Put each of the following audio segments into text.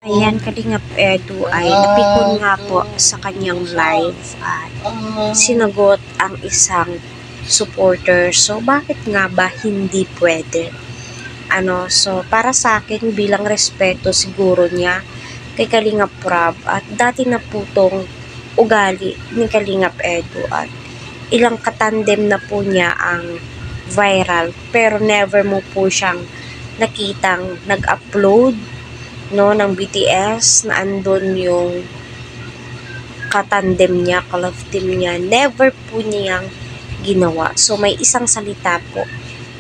Ayan, Kalingap Edu ay napikon nga po sa kanyang live at sinagot ang isang supporter. So, bakit nga ba hindi pwede? So, para sa akin, bilang respeto siguro niya kay Kalingap Prab at dati na po tong ugali ni Kalingap Edu at ilang katandem na po niya ang viral pero never mo po siyang nakitang nag-upload ng BTS na andun yung katandem niya, ka-love team niya. Never po niyang ginawa. So, may isang salita po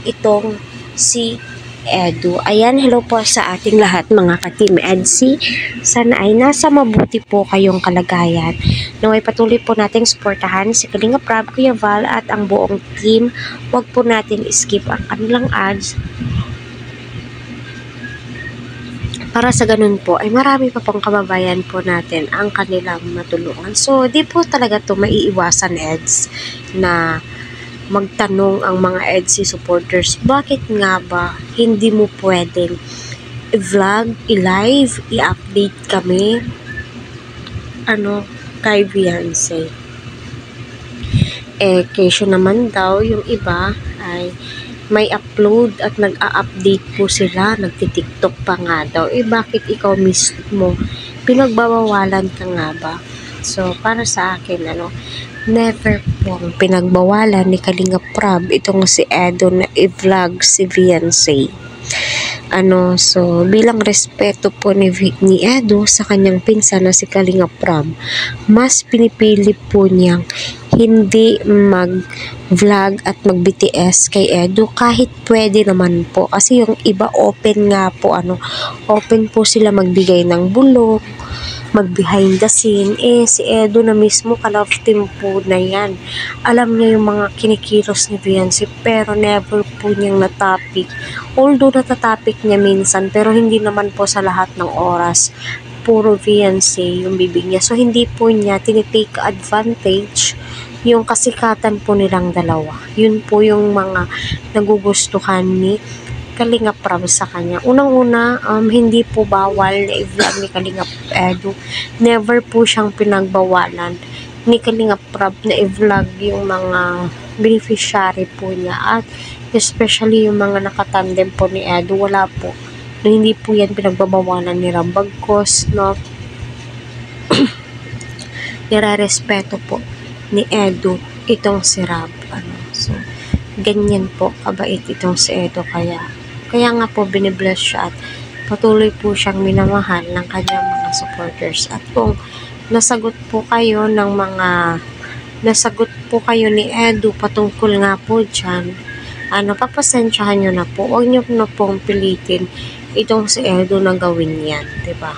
itong si Edu. Ayan, hello po sa ating lahat mga ka-team EDSI. Sana ay nasa mabuti po kayong kalagayan. Naway patuloy po nating suportahan si Kalingap Prab, Kuya Val at ang buong team. Huwag po natin skip ang kanilang ads. Para sa ganun po, ay marami pa pong kababayan po natin ang kanilang matulungan. So, di po talaga to maiiwasan, EDS, na magtanong ang mga EDSI supporters, bakit nga ba hindi mo pwedeng i-vlog, i-live, i-update kami, kay Beyonce? Kesyo naman daw, yung iba ay may upload at nag-a-update po sila, nagti-TikTok pa nga daw. Bakit ikaw mismo pinagbabawalan ka nga ba? So, para sa akin, never pong pinagbawalan ni Kalingap Prab itong si Edu na i-vlog si Beyonce. So, bilang respeto po ni Edu sa kanyang pinsan na si Kalingap Prab, mas pinipili po niyang hindi mag-vlog at mag-BTS kay Edu kahit pwede naman po. Kasi yung iba open nga po, open po sila magbigay ng bulong, mag-behind the scene. Si Edu na mismo, ka-love team po na yan. Alam niya yung mga kinikilos ni Beyonce pero never po niyang na-topic. Although natatopic niya minsan pero hindi naman po sa lahat ng oras. Puro Beyonce yung bibig niya. So, hindi po niya tinitake advantage yung kasikatan po nilang dalawa. Yun po yung mga nagugustuhan ni Kalingap Prab sa kanya. Unang-una, hindi po bawal na i-vlog ni Kalingap Edu. Never po siyang pinagbawalan ni Kalingap Prab na i-vlog yung mga beneficiary po niya at especially yung mga nakatandem po ni Edu. Wala po. Hindi po yan pinagbabawalan ni Rambagkos, nire-respeto po ni Edu itong si Rab. So, ganyan po kabait itong si Edu. Kaya nga po binibless siya at patuloy po siyang minamahal ng kanyang mga supporters. At kung nasagot po kayo ni Edu patungkol nga po dyan, papasensyahan nyo na po. Huwag nyo na pong pilitin itong si Edu na gawin yan, diba?